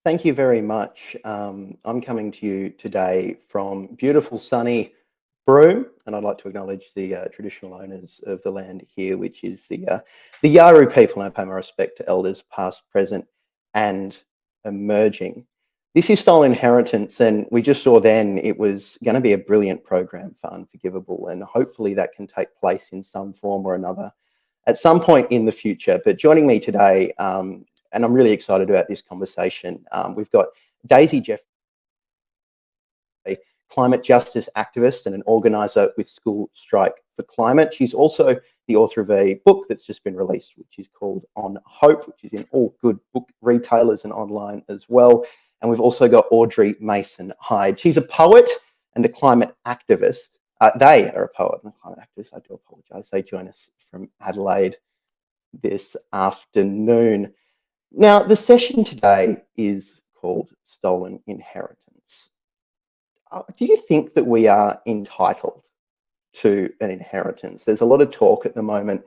Thank you very much. I'm coming to you today from beautiful sunny Broome, and I'd like to acknowledge the traditional owners of the land here, which is the Yaru people, and I pay my respect to elders past, present, and emerging. This is Stolen Inheritance, and we just saw then it was going to be a brilliant program for Unforgivable, and hopefully that can take place in some form or another at some point in the future. But joining me today, and I'm really excited about this conversation, we've got Daisy Jeff, a climate justice activist and an organiser with School Strike for Climate. She's also the author of a book that's just been released, which is called On Hope, which is in all good book retailers and online as well. And we've also got Audrey Mason-Hyde. She's a poet and a climate activist. They are a poet and a climate activist. I do apologise. They join us from Adelaide this afternoon. Now, the session today is called Stolen Inheritance. Do you think that we are entitled to an inheritance? There's a lot of talk at the moment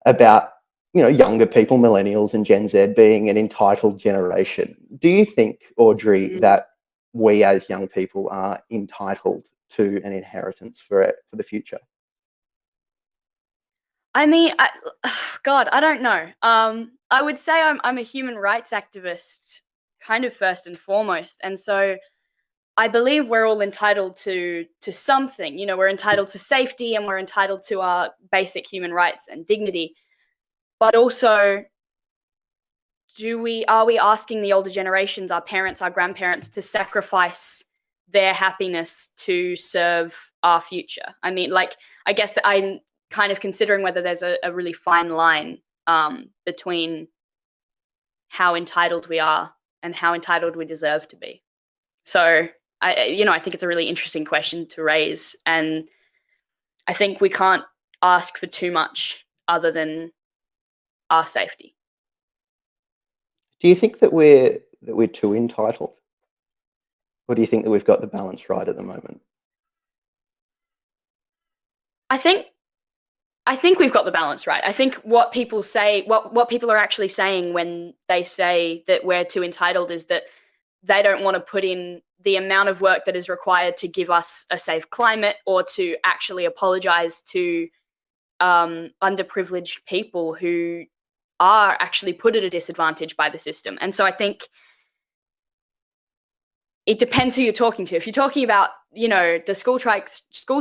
about, younger people, millennials and Gen Z being an entitled generation. Do you think, Audrey, that we as young people are entitled to an inheritance for the future? I mean, God, I don't know. I would say I'm a human rights activist, kind of first and foremost, and so I believe we're all entitled to something. We're entitled to safety and we're entitled to our basic human rights and dignity. But also, are we asking the older generations, our parents, our grandparents, to sacrifice their happiness to serve our future? I mean, I guess that I'm kind of considering whether there's a really fine line between how entitled we are and how entitled we deserve to be. So I think it's a really interesting question to raise, and I think we can't ask for too much other than our safety. Do you think that we're too entitled, or do you think that we've got the balance right at the moment? I think we've got the balance right. I think what people say, what people are actually saying when they say that we're too entitled, is that they don't want to put in the amount of work that is required to give us a safe climate, or to actually apologize to underprivileged people who are actually put at a disadvantage by the system. And so I think it depends who you're talking to. If you're talking about, the school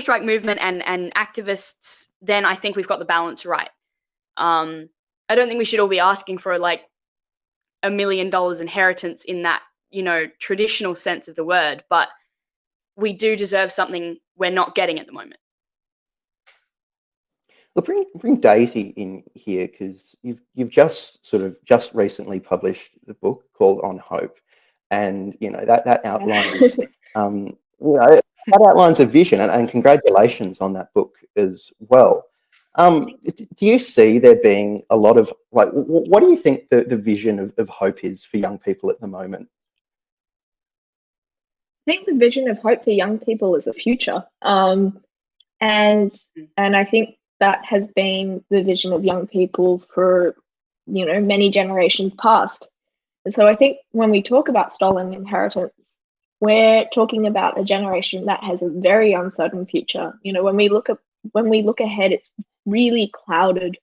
strike movement and activists, then I think we've got the balance right. I don't think we should all be asking for $1 million inheritance in that, traditional sense of the word, but we do deserve something we're not getting at the moment. Well, bring Daisy in here, because you've just recently published the book called On Hope, and that outlines that outlines a vision, and congratulations on that book as well. Do you see there being a lot of what do you think the vision of hope is for young people at the moment? I think the vision of hope for young people is a future, and I think that has been the vision of young people for many generations past. And so I think when we talk about stolen inheritance, we're talking about a generation that has a very uncertain future. When we look ahead, it's really clouded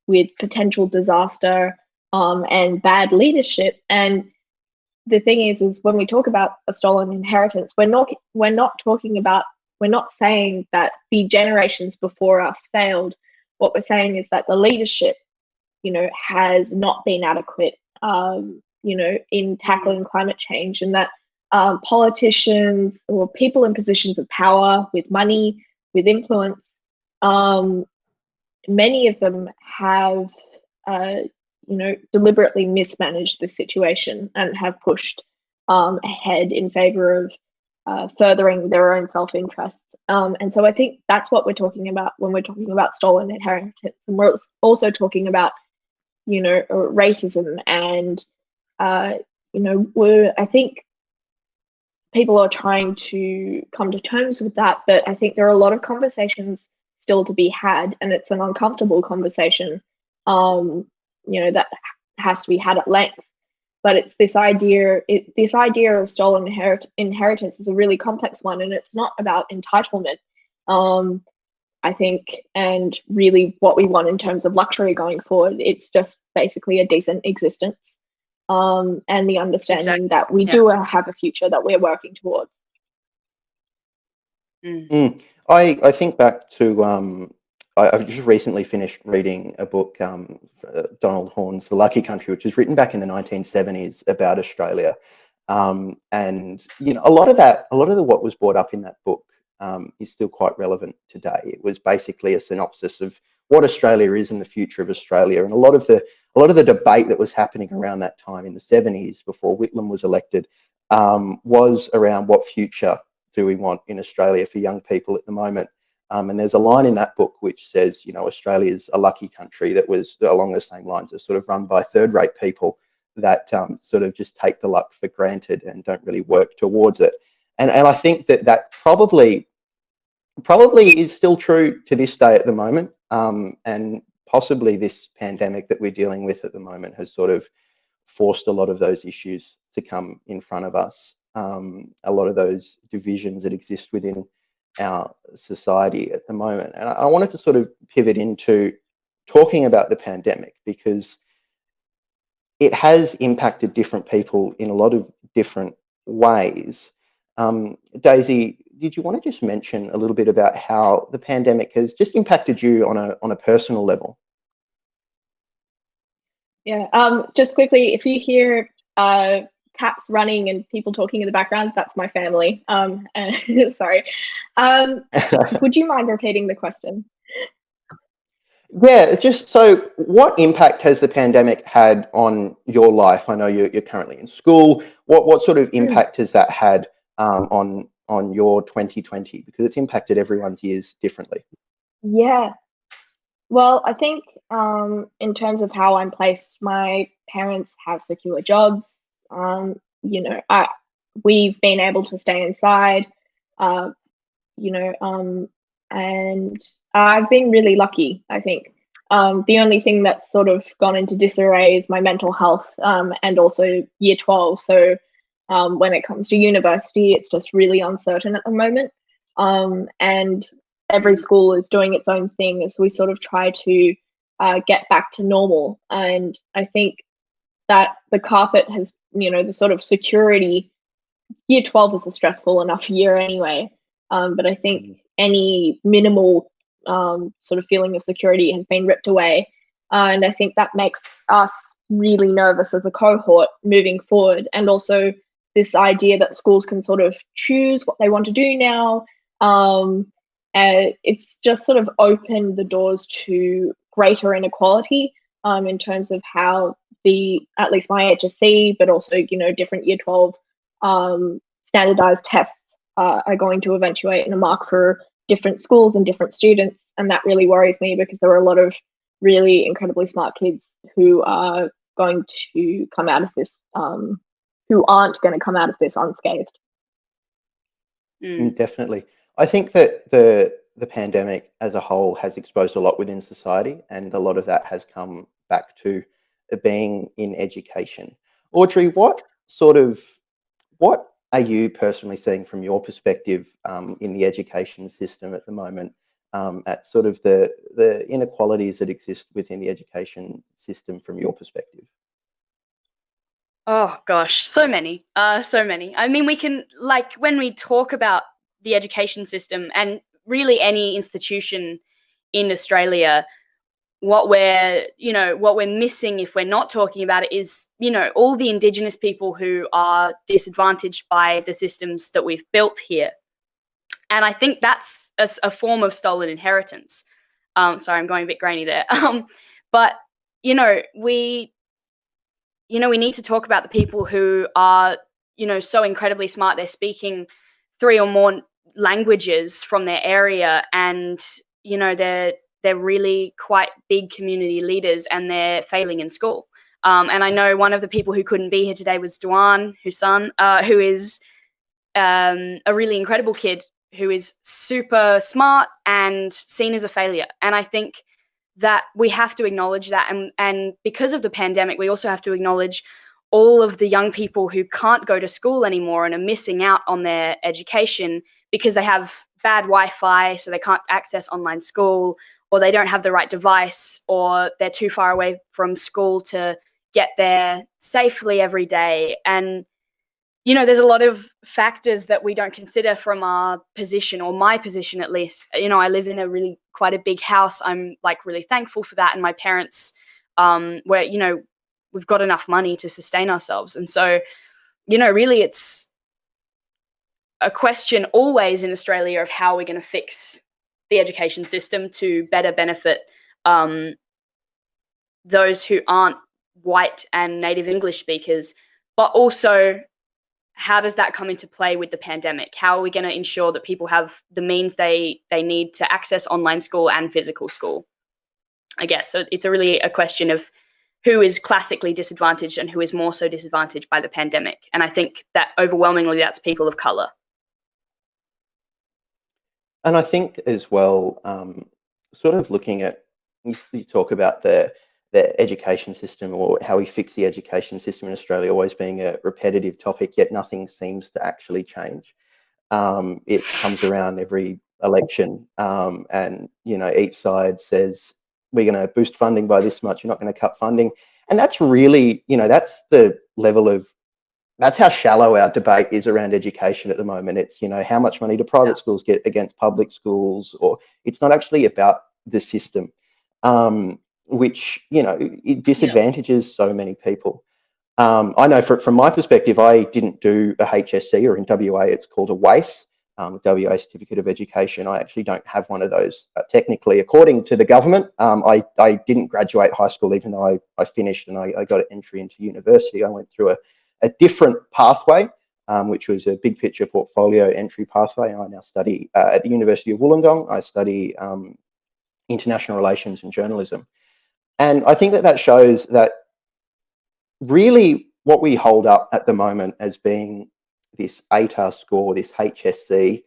with potential disaster and bad leadership. And the thing is when we talk about a stolen inheritance, we're not saying that the generations before us failed. What we're saying is that the leadership, has not been adequate, in tackling climate change, and that politicians or people in positions of power with money, with influence, many of them have, deliberately mismanaged the situation and have pushed ahead in favor of furthering their own self-interest. And so I think that's what we're talking about when we're talking about stolen inheritance. And we're also talking about, racism and, I think people are trying to come to terms with that, but I think there are a lot of conversations still to be had, and it's an uncomfortable conversation, that has to be had at length. but it's this idea. This idea of stolen inheritance is a really complex one, and it's not about entitlement. I think, and really what we want in terms of luxury going forward. It's just basically a decent existence, and the understanding that we do have a future that we're working towards. I think back to I've just recently finished reading a book, Donald Horne's The Lucky Country, which was written back in the 1970s about Australia. And a lot of what was brought up in that book is still quite relevant today. It was basically a synopsis of what Australia is and the future of Australia, and a lot of the debate that was happening around that time in the 70s before Whitlam was elected was around what future do we want in Australia for young people at the moment. And there's a line in that book which says, Australia's a lucky country, that was along the same lines, as sort of run by third-rate people that sort of just take the luck for granted and don't really work towards it. And I think that probably is still true to this day at the moment. And possibly this pandemic that we're dealing with at the moment has sort of forced a lot of those issues to come in front of us. A lot of those divisions that exist within our society at the moment. And I wanted to sort of pivot into talking about the pandemic, because it has impacted different people in a lot of different ways. Daisy, did you want to just mention a little bit about how the pandemic has just impacted you on a personal level? Yeah, just quickly, if you hear cats running and people talking in the background, that's my family. Sorry. Would you mind repeating the question? Yeah, just so what impact has the pandemic had on your life? I know you're currently in school. What sort of impact has that had on your 2020? Because it's impacted everyone's years differently. Yeah. Well, I think in terms of how I'm placed, my parents have secure jobs. We've been able to stay inside, and I've been really lucky, I think. The only thing that's sort of gone into disarray is my mental health, and also year 12. So when it comes to university, it's just really uncertain at the moment. And every school is doing its own thing as we sort of try to get back to normal. And I think that the carpet has, the sort of security, year 12 is a stressful enough year anyway. But I think any minimal sort of feeling of security has been ripped away. And I think that makes us really nervous as a cohort moving forward. And also this idea that schools can sort of choose what they want to do now. It's just sort of opened the doors to greater inequality in terms of how at least my HSC, but also, different year 12 standardized tests are going to eventuate in a mark for different schools and different students. And that really worries me, because there are a lot of really incredibly smart kids who are going to come out of this, who aren't going to come out of this unscathed. Definitely. I think that the pandemic as a whole has exposed a lot within society, and a lot of that has come back to being in education. Audrey, what are you personally seeing from your perspective in the education system at the moment, at sort of the inequalities that exist within the education system from your perspective? Oh gosh, so many. I mean, we can, like, when we talk about the education system and really any institution in Australia, what we're missing if we're not talking about it is, all the Indigenous people who are disadvantaged by the systems that we've built here. And I think that's a form of stolen inheritance. Sorry, I'm going a bit grainy there. But we need to talk about the people who are, so incredibly smart. They're speaking 3 or more languages from their area, and, they're really quite big community leaders, and they're failing in school. And I know one of the people who couldn't be here today was Duan Husan, who is a really incredible kid who is super smart and seen as a failure. And I think that we have to acknowledge that. And because of the pandemic, we also have to acknowledge all of the young people who can't go to school anymore and are missing out on their education because they have bad Wi-Fi, so they can't access online school, or they don't have the right device, or they're too far away from school to get there safely every day. And, you know, there's a lot of factors that we don't consider from our position, or my position at least. You know, I live in a really quite a big house. I'm like really thankful for that. And my parents, where, you know, we've got enough money to sustain ourselves. And so, you know, really it's a question always in Australia of how we're going to fix the education system to better benefit those who aren't white and native English speakers, but also how does that come into play with the pandemic? How are we going to ensure that people have the means they need to access online school and physical school? I guess so. It's a question of who is classically disadvantaged and who is more so disadvantaged by the pandemic. And I think that overwhelmingly that's people of colour. And I think as well, sort of looking at, you talk about the education system, or how we fix the education system in Australia, always being a repetitive topic, yet nothing seems to actually change. It comes around every election, and, you know, each side says, we're going to boost funding by this much, you're not going to cut funding. And that's really, you know, that's the level of, that's how shallow our debate is around education at the moment. It's, you know, how much money do private schools get against public schools, or it's not actually about the system, which, you know, it disadvantages so many people. I know from my perspective, I didn't do a HSC, or in WA it's called a WACE, WA Certificate of Education. I actually don't have one of those technically, according to the government. I didn't graduate high school, even though I finished and I got an entry into university. I went through a different pathway, which was a big picture portfolio entry pathway. I now study at the University of Wollongong. I study international relations and journalism. And I think that shows that really what we hold up at the moment as being this ATAR score, this HSC,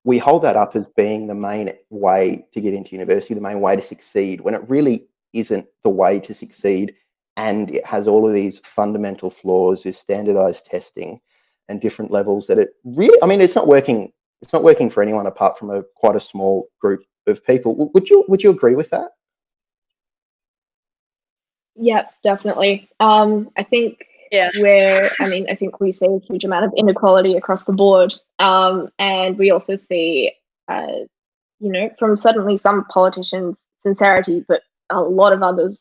we hold that up as being the main way to get into university, the main way to succeed, when it really isn't the way to succeed. And it has all of these fundamental flaws, this standardized testing and different levels that it really, I mean, it's not working for anyone apart from quite a small group of people. Would you agree with that? Yeah, definitely. I think I think we see a huge amount of inequality across the board. And we also see, you know, from certainly some politicians, sincerity, but a lot of others,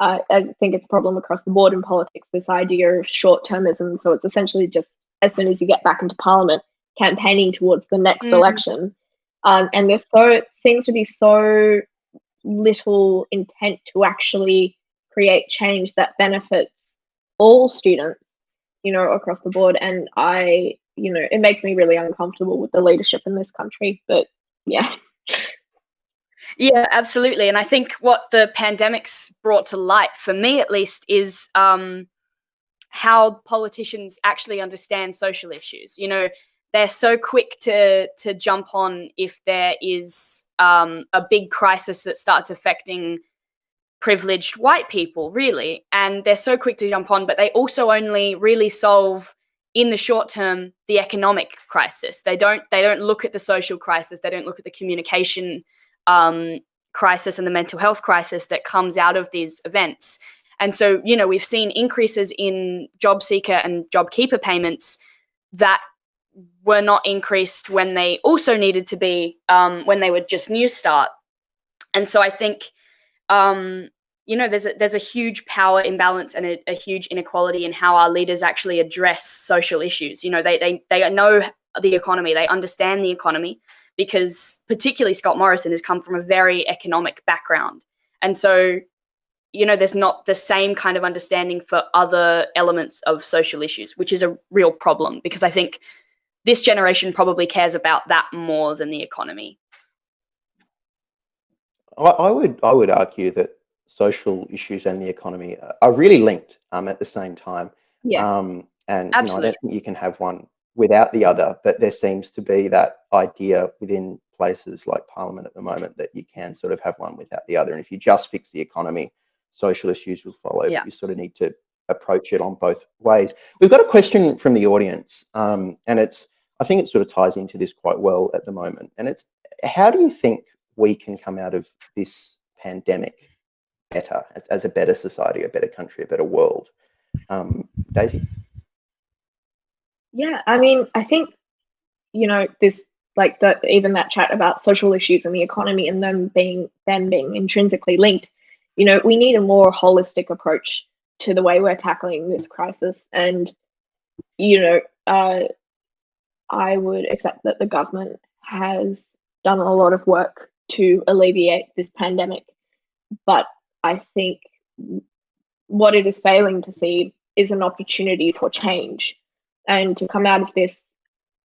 I think it's a problem across the board in politics, this idea of short-termism. So it's essentially just, as soon as you get back into Parliament, campaigning towards the next election. And there seems to be so little intent to actually create change that benefits all students, you know, across the board. And you know, it makes me really uncomfortable with the leadership in this country. But yeah. Yeah, absolutely. And I think what the pandemic's brought to light, for me at least, is how politicians actually understand social issues. You know, they're so quick to jump on if there is a big crisis that starts affecting privileged white people, really. And they're so quick to jump on, but they also only really solve, in the short term, the economic crisis. They don't look at the social crisis. They don't look at the communication crisis and the mental health crisis that comes out of these events. And so, you know, we've seen increases in job seeker and job keeper payments that were not increased when they also needed to be, when they were just New Start. And so I think, you know, there's a huge power imbalance and a huge inequality in how our leaders actually address social issues. You know, they know the economy, they understand the economy, because particularly Scott Morrison has come from a very economic background. And so, you know, there's not the same kind of understanding for other elements of social issues, which is a real problem, because I think this generation probably cares about that more than the economy. I would argue that social issues and the economy are really linked at the same time. Yeah. And you know, I don't think you can have one without the other, but there seems to be that idea within places like Parliament at the moment that you can sort of have one without the other. And if you just fix the economy, social issues will follow. Yeah. But you sort of need to approach it on both ways. We've got a question from the audience, and I think it sort of ties into this quite well at the moment. And it's, how do you think we can come out of this pandemic better, as a better society, a better country, a better world? Daisy? Yeah, I mean, I think, this, like, even that chat about social issues and the economy and them being intrinsically linked, we need a more holistic approach to the way we're tackling this crisis. And, I would accept that the government has done a lot of work to alleviate this pandemic, but I think what it is failing to see is an opportunity for change and to come out of this,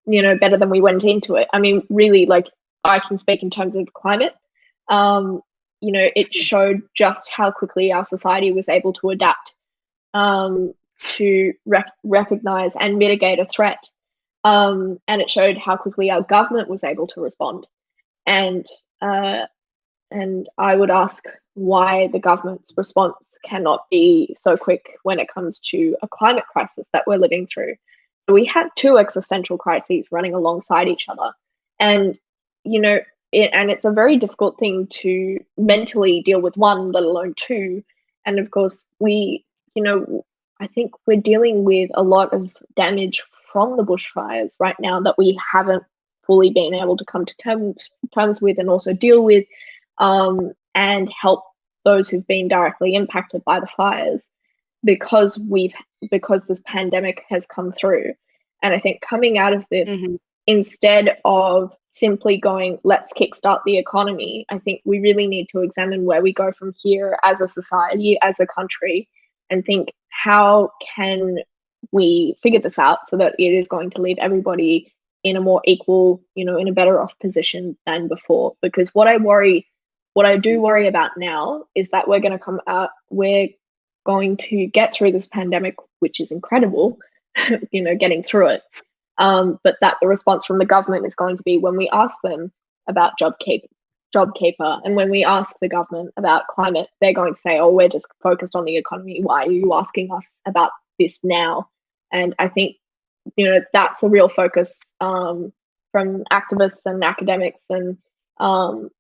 better than we went into it. I mean, really, like, I can speak in terms of climate. It showed just how quickly our society was able to adapt to recognize and mitigate a threat. And it showed how quickly our government was able to respond. And I would ask why the government's response cannot be so quick when it comes to a climate crisis that we're living through. So we have two existential crises running alongside each other. And, it's a very difficult thing to mentally deal with one, let alone two. And of course, I think we're dealing with a lot of damage from the bushfires right now that we haven't fully been able to come to terms with and also deal with, and help those who've been directly impacted by the fires, because this pandemic has come through. And I think coming out of this, instead of simply going, let's kickstart the economy, I think we really need to examine where we go from here as a society, as a country, and think, how can we figure this out so that it is going to leave everybody in a more equal, in a better off position than before? Because what I do worry about now is that we're going to get through this pandemic, which is incredible, getting through it. But that the response from the government is going to be, when we ask them about JobKeeper, and when we ask the government about climate, they're going to say, oh, we're just focused on the economy. Why are you asking us about this now? And I think, that's a real focus from activists and academics and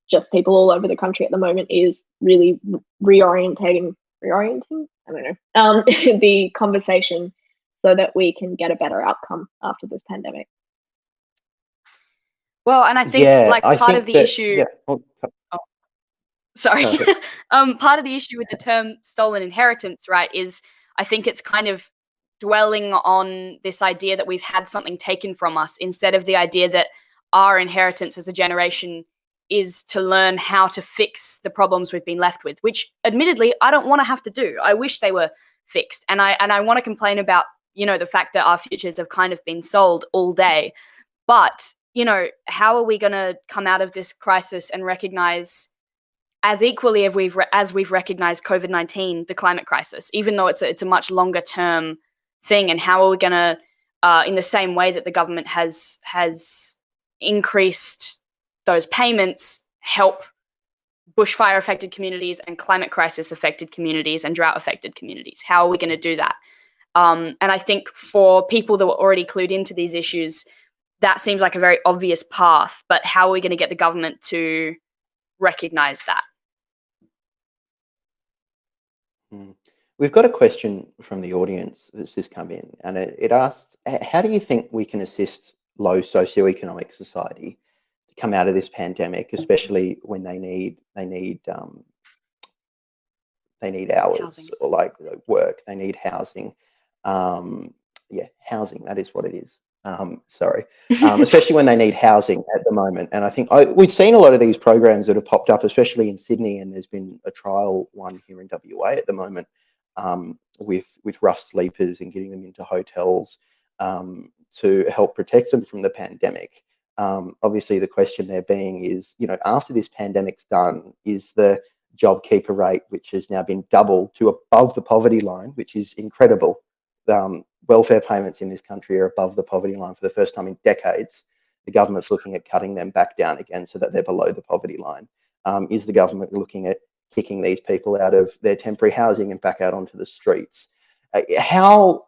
just people all over the country at the moment, is really reorienting, I don't know, the conversation so that we can get a better outcome after this pandemic. Well, and I think part of the issue. Yeah. Sorry. Part of the issue with the term stolen inheritance, right, is I think it's kind of dwelling on this idea that we've had something taken from us, instead of the idea that our inheritance as a generation is to learn how to fix the problems we've been left with, which admittedly I don't want to have to do. I wish they were fixed. And I want to complain about, the fact that our futures have kind of been sold all day. But, how are we going to come out of this crisis and recognize as equally as we've recognized COVID-19, the climate crisis, even though it's a much longer term thing? And how are we going to, in the same way that the government has increased those payments, help bushfire affected communities and climate crisis affected communities and drought affected communities? How are we going to do that? And I think for people that were already clued into these issues, that seems like a very obvious path, but how are we going to get the government to recognize that? We've got a question from the audience that's just come in, and it asks, how do you think we can assist low socioeconomic society to come out of this pandemic, especially when they need hours Housing. or like work, they need housing. Housing, that is what it is. Especially when they need housing at the moment. And I think we've seen a lot of these programs that have popped up, especially in Sydney, and there's been a trial one here in WA at the moment, with rough sleepers and getting them into hotels to help protect them from the pandemic. Obviously, the question there being is, after this pandemic's done, is the JobKeeper rate, which has now been doubled to above the poverty line, which is incredible. Welfare payments in this country are above the poverty line for the first time in decades. The government's looking at cutting them back down again so that they're below the poverty line. Is the government looking at kicking these people out of their temporary housing and back out onto the streets. How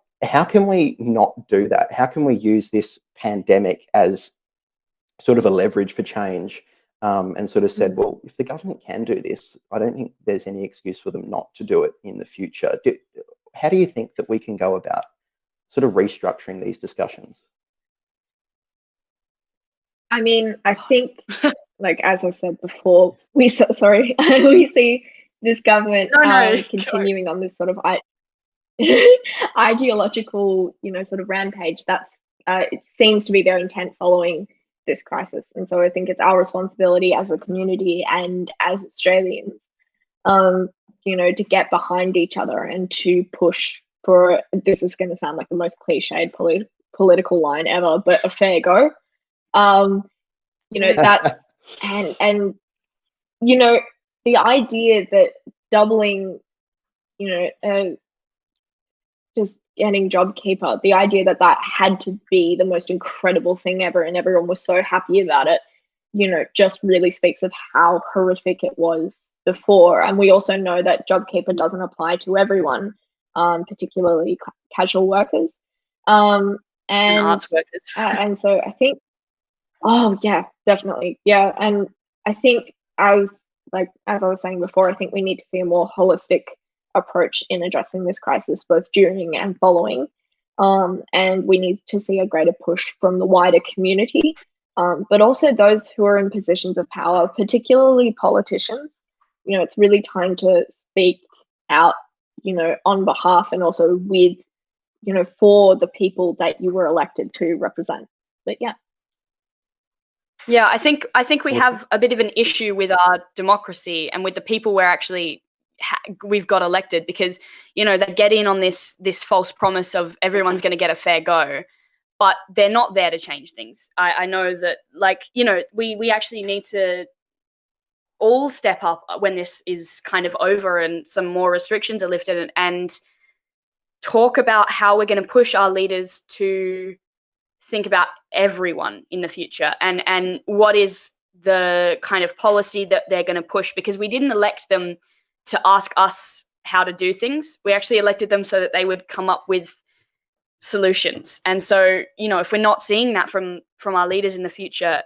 can we not do that? How can we use this pandemic as sort of a leverage for change, and sort of said, well, if the government can do this, I don't think there's any excuse for them not to do it in the future. How do you think that we can go about sort of restructuring these discussions? I mean, I think, like, as I said before, we see this government continuing on this sort of ideological, sort of rampage. That's it seems to be their intent following this crisis. And so I think it's our responsibility as a community and as Australians, to get behind each other and to push for, this is going to sound like the most cliched political line ever, but a fair go. That's and the idea that doubling, just getting JobKeeper, the idea that had to be the most incredible thing ever and everyone was so happy about it, just really speaks of how horrific it was before. And we also know that JobKeeper doesn't apply to everyone, particularly casual workers, and arts workers. And so I think, oh yeah, definitely, yeah. And I think, as I was saying before, I think we need to see a more holistic approach in addressing this crisis, both during and following. And we need to see a greater push from the wider community, but also those who are in positions of power, particularly politicians. It's really time to speak out, on behalf and also with, for the people that you were elected to represent. But yeah. Yeah, I think we have a bit of an issue with our democracy and with the people we're actually we've got elected, because they get in on this false promise of everyone's going to get a fair go, but they're not there to change things. I know that, we actually need to all step up when this is kind of over and some more restrictions are lifted, and talk about how we're going to push our leaders to think about everyone in the future and what is the kind of policy that they're going to push, because we didn't elect them to ask us how to do things. We actually elected them so that they would come up with solutions. And so, if we're not seeing that from our leaders in the future,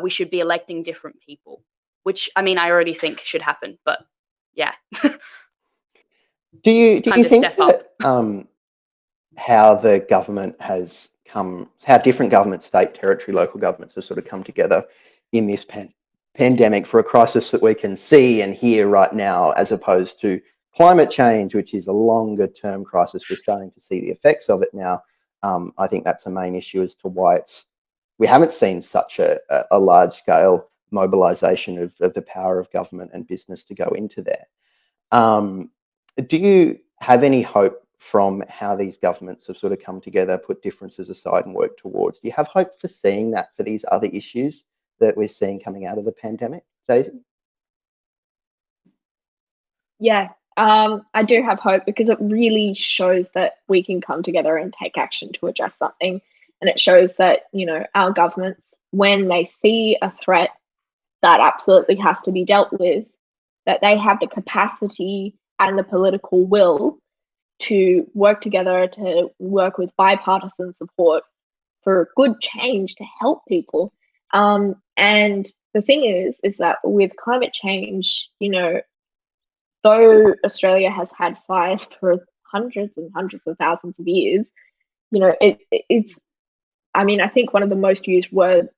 we should be electing different people, which, I already think should happen, but yeah. Do you think that how the government has how different governments, state, territory, local governments have sort of come together in this pandemic for a crisis that we can see and hear right now, as opposed to climate change, which is a longer term crisis? We're starting to see the effects of it now. I think that's a main issue as to why we haven't seen such a large scale mobilisation of the power of government and business to go into there. Do you have any hope from how these governments have sort of come together, put differences aside and work towards? Do you have hope for seeing that for these other issues that we're seeing coming out of the pandemic, Daisy? Yeah, I do have hope, because it really shows that we can come together and take action to address something. And it shows that, our governments, when they see a threat that absolutely has to be dealt with, that they have the capacity and the political will to work together, to work with bipartisan support for good change to help people. And the thing is that with climate change, though Australia has had fires for hundreds and hundreds of thousands of years, it's, I think one of the most used words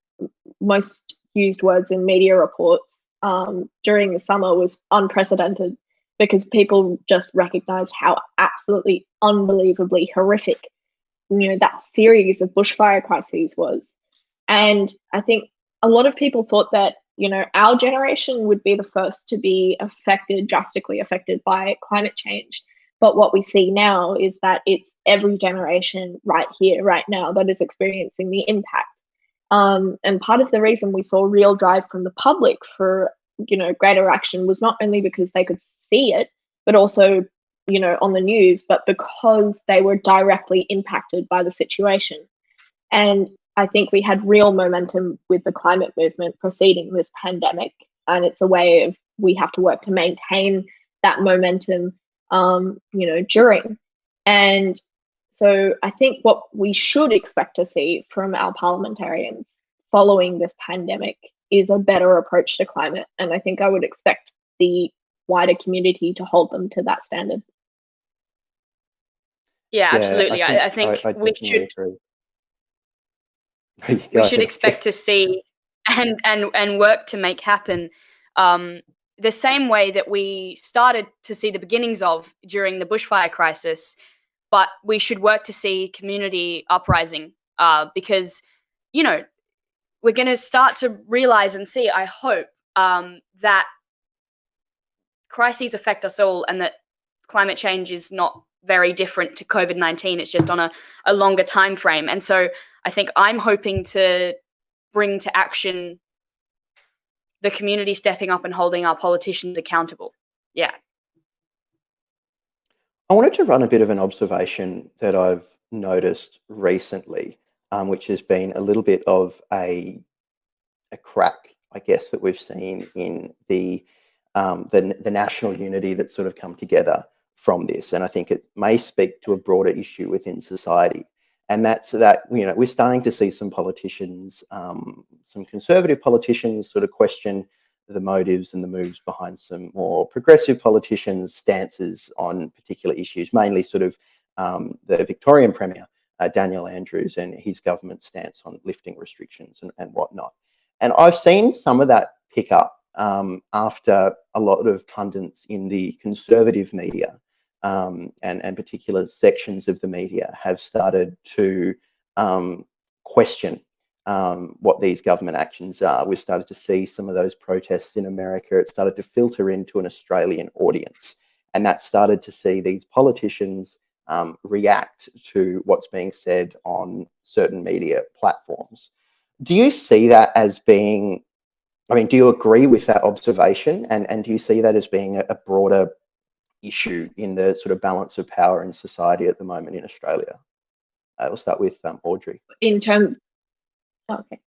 in media reports during the summer was unprecedented, because people just recognized how absolutely unbelievably horrific, that series of bushfire crises was. And I think a lot of people thought that, our generation would be the first to be drastically affected by climate change. But what we see now is that it's every generation right here, right now, that is experiencing the impact. And part of the reason we saw real drive from the public for, greater action was not only because they could see it, but also, on the news, but because they were directly impacted by the situation. And I think we had real momentum with the climate movement preceding this pandemic. And it's a way of we have to work to maintain that momentum, during. And so I think what we should expect to see from our parliamentarians following this pandemic is a better approach to climate. And I think I would expect the wider community to hold them to that standard. Yeah, absolutely. I think we should expect to see and work to make happen the same way that we started to see the beginnings of during the bushfire crisis, but we should work to see community uprising because, we're going to start to realize and see, I hope, that crises affect us all and that climate change is not very different to COVID-19. It's just on a longer time frame. And so I think I'm hoping to bring to action the community stepping up and holding our politicians accountable. Yeah. I wanted to run a bit of an observation that I've noticed recently, which has been a little bit of a crack, I guess, that we've seen in the national unity that's sort of come together from this. And I think it may speak to a broader issue within society. And that's that, we're starting to see some politicians, some conservative politicians sort of question the motives and the moves behind some more progressive politicians' stances on particular issues, mainly sort of the Victorian Premier, Daniel Andrews, and his government stance on lifting restrictions and whatnot. And I've seen some of that pick up after a lot of pundits in the conservative media and particular sections of the media have started to question what these government actions are. We've started to see some of those protests in America. It started to filter into an Australian audience. And that started to see these politicians react to what's being said on certain media platforms. Do you see that as being, do you agree with that observation? And do you see that as being a broader issue in the sort of balance of power in society at the moment in Australia? We'll start with Audrey. In terms, okay.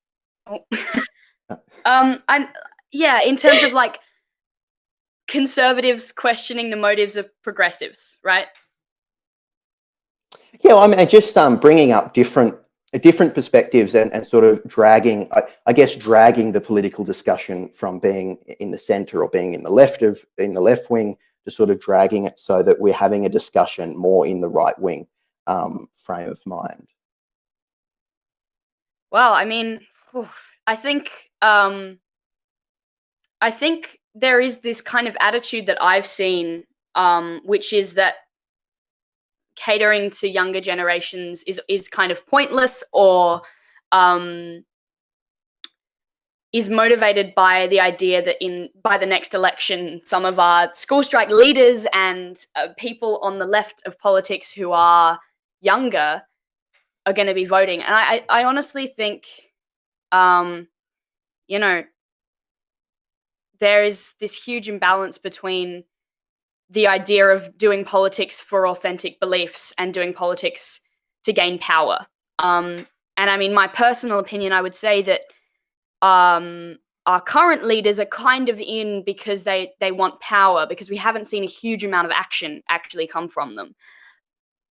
In terms of like conservatives questioning the motives of progressives, right? Yeah, just bringing up different perspectives and sort of dragging the political discussion from being in the centre or being in the left wing to sort of dragging it so that we're having a discussion more in the right wing frame of mind. Well, I think there is this kind of attitude that I've seen, which is that catering to younger generations is kind of pointless or is motivated by the idea that by the next election, some of our school strike leaders and people on the left of politics who are younger are going to be voting. And I honestly think, there is this huge imbalance between the idea of doing politics for authentic beliefs and doing politics to gain power. And my personal opinion, I would say that our current leaders are kind of in because they want power, because we haven't seen a huge amount of action actually come from them.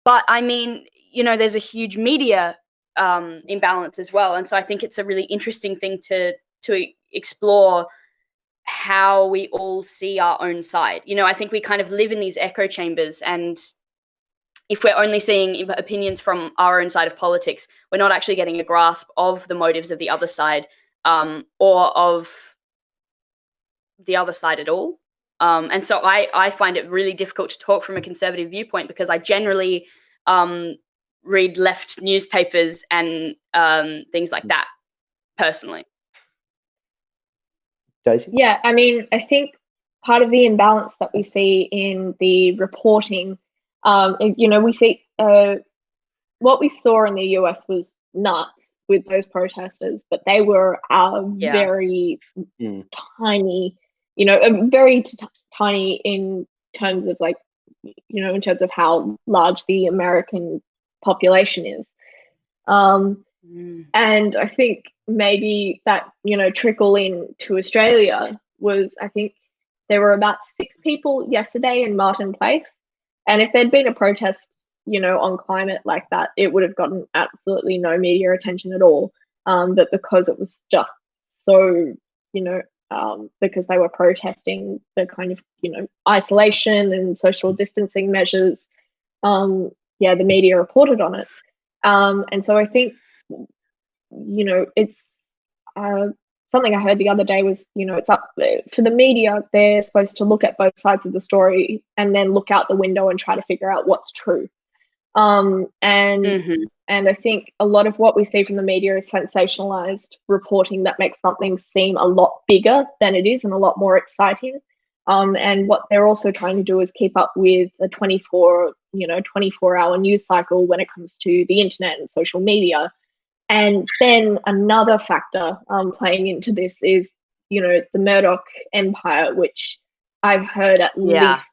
But there's a huge media imbalance as well. And so I think it's a really interesting thing to explore how we all see our own side. I think we kind of live in these echo chambers, and if we're only seeing opinions from our own side of politics, we're not actually getting a grasp of the motives of the other side, or of the other side at all. And so I find it really difficult to talk from a conservative viewpoint because I generally read left newspapers and things like that personally. Daisy? Yeah, I think part of the imbalance that we see in the reporting, we see what we saw in the US was nuts with those protesters, but they were very tiny, very tiny in terms of in terms of how large the American population is. And I think maybe that, trickle in to Australia was, I think, there were about 6 people yesterday in Martin Place, and if there'd been a protest, you know, on climate like that, it would have gotten absolutely no media attention at all. But because it was just so, you know, because they were protesting the kind of, you know, isolation and social distancing measures, yeah, the media reported on it. And so I think, you know, it's something I heard the other day was, you know, it's up for the media. They're supposed to look at both sides of the story and then look out the window and try to figure out what's true. And I think a lot of what we see from the media is sensationalized reporting that makes something seem a lot bigger than it is and a lot more exciting. And what they're also trying to do is keep up with a 24-hour news cycle when it comes to the internet and social media. And then another factor playing into this is, you know, the Murdoch empire, which I've heard at least,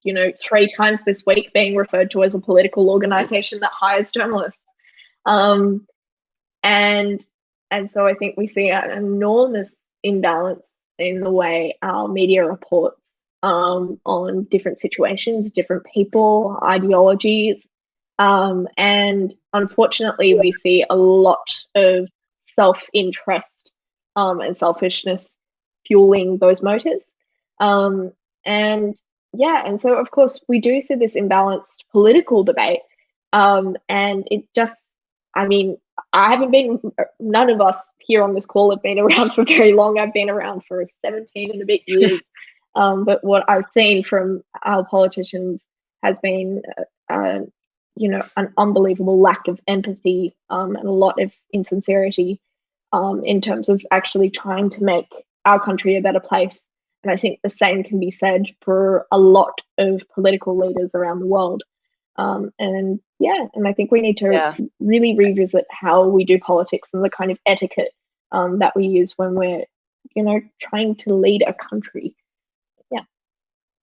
you know, 3 times this week being referred to as a political organization that hires journalists. And so I think we see an enormous imbalance in the way our media reports on different situations, different people, ideologies. And unfortunately, we see a lot of self-interest and selfishness fueling those motives. And so of course we do see this imbalanced political debate. And it just, I mean, none of us here on this call have been around for very long. I've been around for 17 and a bit years. But what I've seen from our politicians has been, you know, an unbelievable lack of empathy and a lot of insincerity in terms of actually trying to make our country a better place. And I think the same can be said for a lot of political leaders around the world. And I think we need to really revisit how we do politics and the kind of etiquette that we use when we're, you know, trying to lead a country. Yeah.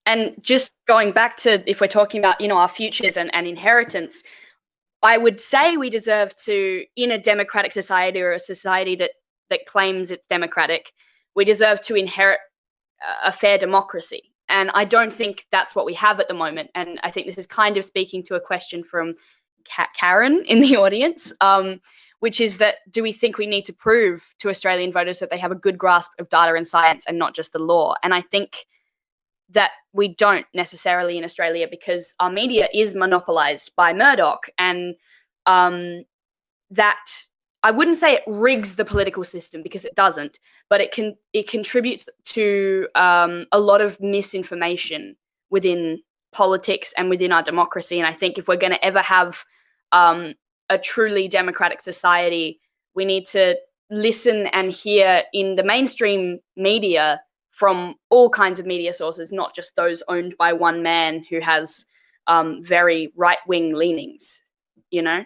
And just going back to, if we're talking about, you know, our futures and inheritance, I would say we deserve to, in a democratic society or a society that claims it's democratic, we deserve to inherit a fair democracy. And I don't think that's what we have at the moment. And I think this is kind of speaking to a question from Karen in the audience, which is that, do we think we need to prove to Australian voters that they have a good grasp of data and science and not just the law? And I think that we don't necessarily in Australia, because our media is monopolized by Murdoch, and that, I wouldn't say it rigs the political system, because it doesn't, but it contributes to a lot of misinformation within politics and within our democracy. And I think if we're going to ever have a truly democratic society, we need to listen and hear in the mainstream media from all kinds of media sources, not just those owned by one man who has very right-wing leanings, you know?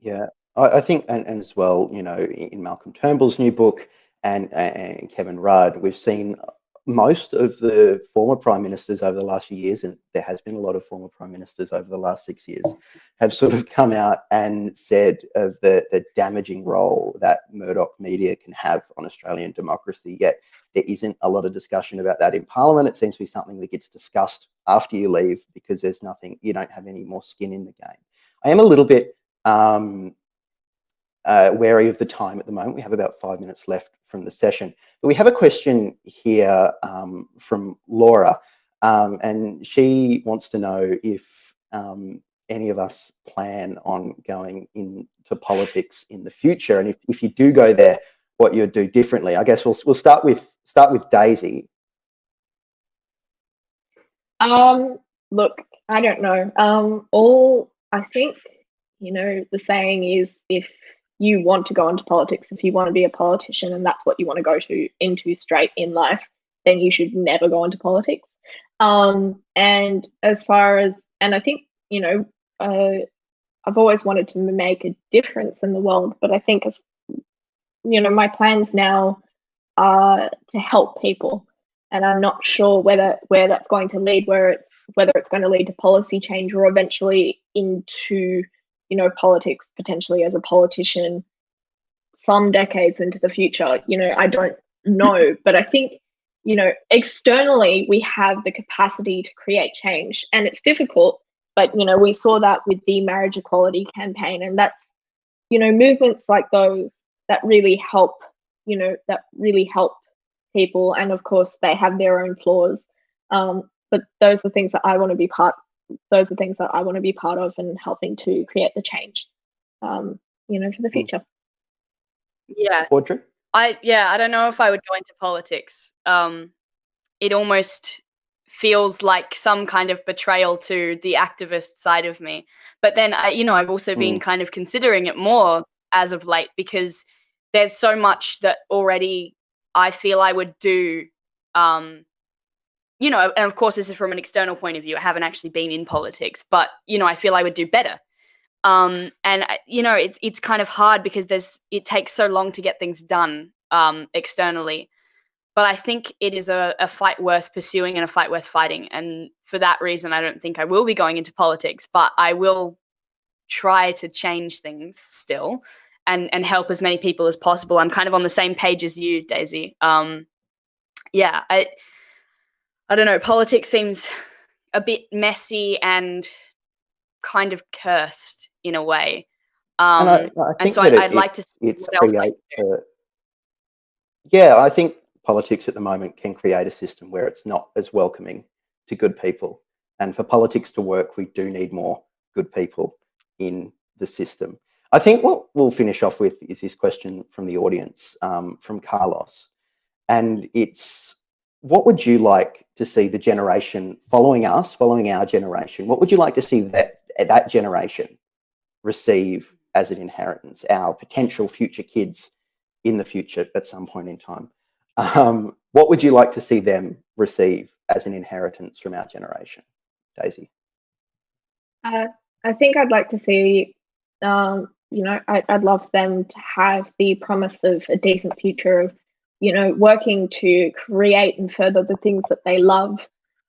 Yeah, I think, and as well, you know, in Malcolm Turnbull's new book and Kevin Rudd, we've seen most of the former prime ministers over the last few years, and there has been a lot of former prime ministers over the last 6 years, have sort of come out and said of the damaging role that Murdoch media can have on Australian democracy. Yet there isn't a lot of discussion about that in Parliament. It seems to be something that gets discussed after you leave, because there's nothing, you don't have any more skin in the game. I am a little bit wary of the time at the moment. We have about 5 minutes left from the session, but we have a question here from Laura, and she wants to know if any of us plan on going into politics in the future, and if you do go there, what you'd do differently. I guess we'll start with Daisy. Look, I don't know. I think, you know, the saying is, if you want to go into politics, if you want to be a politician and that's what you want to go into straight in life, then you should never go into politics. And as far as, and I think, you know, I've always wanted to make a difference in the world, but I think, as you know, my plans now are to help people, and I'm not sure where that's going to lead, whether it's going to lead to policy change or eventually into, you know, politics, potentially as a politician some decades into the future. You know, I don't know, but I think you know, externally we have the capacity to create change, and it's difficult, but, you know, we saw that with the marriage equality campaign, and that's, you know, movements like those that really help, you know, that really help people. And of course they have their own flaws, but those are things that I want to be part of, and helping to create the change, you know, for the future. Yeah. Audrey? I don't know if I would go into politics. It almost feels like some kind of betrayal to the activist side of me. But then I've also been kind of considering it more as of late, because there's so much that already I feel I would do. And of course this is from an external point of view. I haven't actually been in politics, but I feel I would do better. And it's kind of hard because it takes so long to get things done externally. But I think it is a fight worth pursuing and a fight worth fighting. And for that reason, I don't think I will be going into politics, but I will try to change things still and help as many people as possible. I'm kind of on the same page as you, Daisy. I don't know. Politics seems a bit messy and kind of cursed in a way. And I think so that I'd like to see what else I can do. Yeah, I think politics at the moment can create a system where it's not as welcoming to good people. And for politics to work, we do need more good people in the system. I think what we'll finish off with is this question from the audience, from Carlos. And it's, what would you like to see the generation following our generation, what would you like to see that generation receive as an inheritance, our potential future kids in the future at some point in time? What would you like to see them receive as an inheritance from our generation? Daisy? I think I'd like to see, I'd love them to have the promise of a decent future, of, working to create and further the things that they love.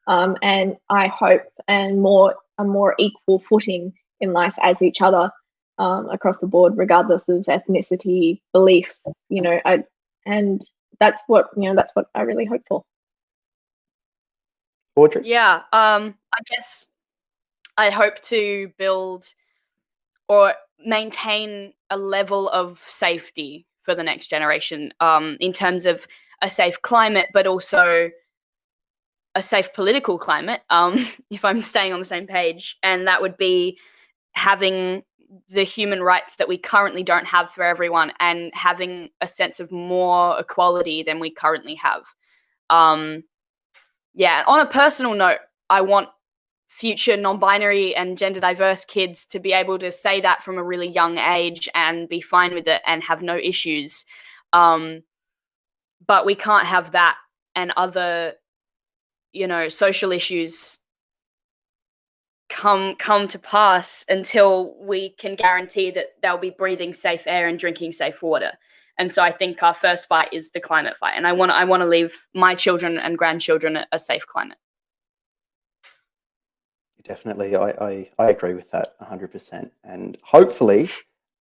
And I hope a more equal footing in life as each other, across the board, regardless of ethnicity, beliefs, and that's what I really hope for. Audrey? Yeah, I guess I hope to build or maintain a level of safety for the next generation, in terms of a safe climate, but also a safe political climate, if I'm staying on the same page. And that would be having the human rights that we currently don't have for everyone, and having a sense of more equality than we currently have. On a personal note, I want future non-binary and gender diverse kids to be able to say that from a really young age and be fine with it and have no issues. But we can't have that and other, social issues come to pass until we can guarantee that they'll be breathing safe air and drinking safe water. And so I think our first fight is the climate fight, and I want to leave my children and grandchildren a safe climate. Definitely, I agree with that 100%, and hopefully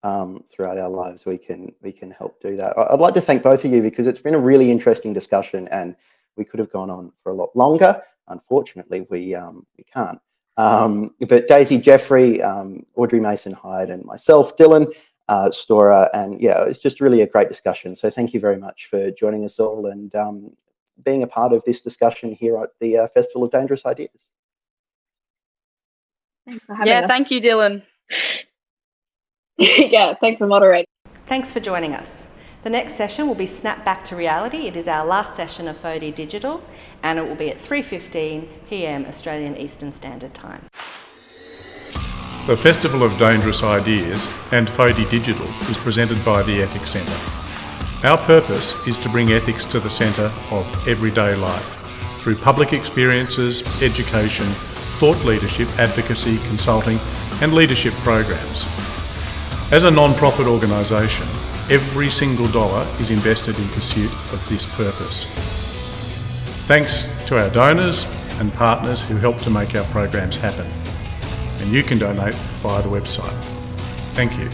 throughout our lives we can help do that. I'd like to thank both of you, because it's been a really interesting discussion, and we could have gone on for a lot longer. Unfortunately, we can't. But Daisy, Jeffrey, Audrey Mason-Hyde, and myself, Dylan, Stora, and it's just really a great discussion. So thank you very much for joining us all and being a part of this discussion here at the Festival of Dangerous Ideas. Thanks for having us. Thank you, Dylan. Thanks for moderating. Thanks for joining us. The next session will be Snap Back to Reality. It is our last session of FODI Digital, and it will be at 3:15 p.m. Australian Eastern Standard Time. The Festival of Dangerous Ideas and FODI Digital is presented by the Ethics Centre. Our purpose is to bring ethics to the centre of everyday life through public experiences, education, thought leadership, advocacy, consulting and leadership programs. As a non-profit organisation, every single dollar is invested in pursuit of this purpose. Thanks to our donors and partners who help to make our programs happen. And you can donate via the website. Thank you.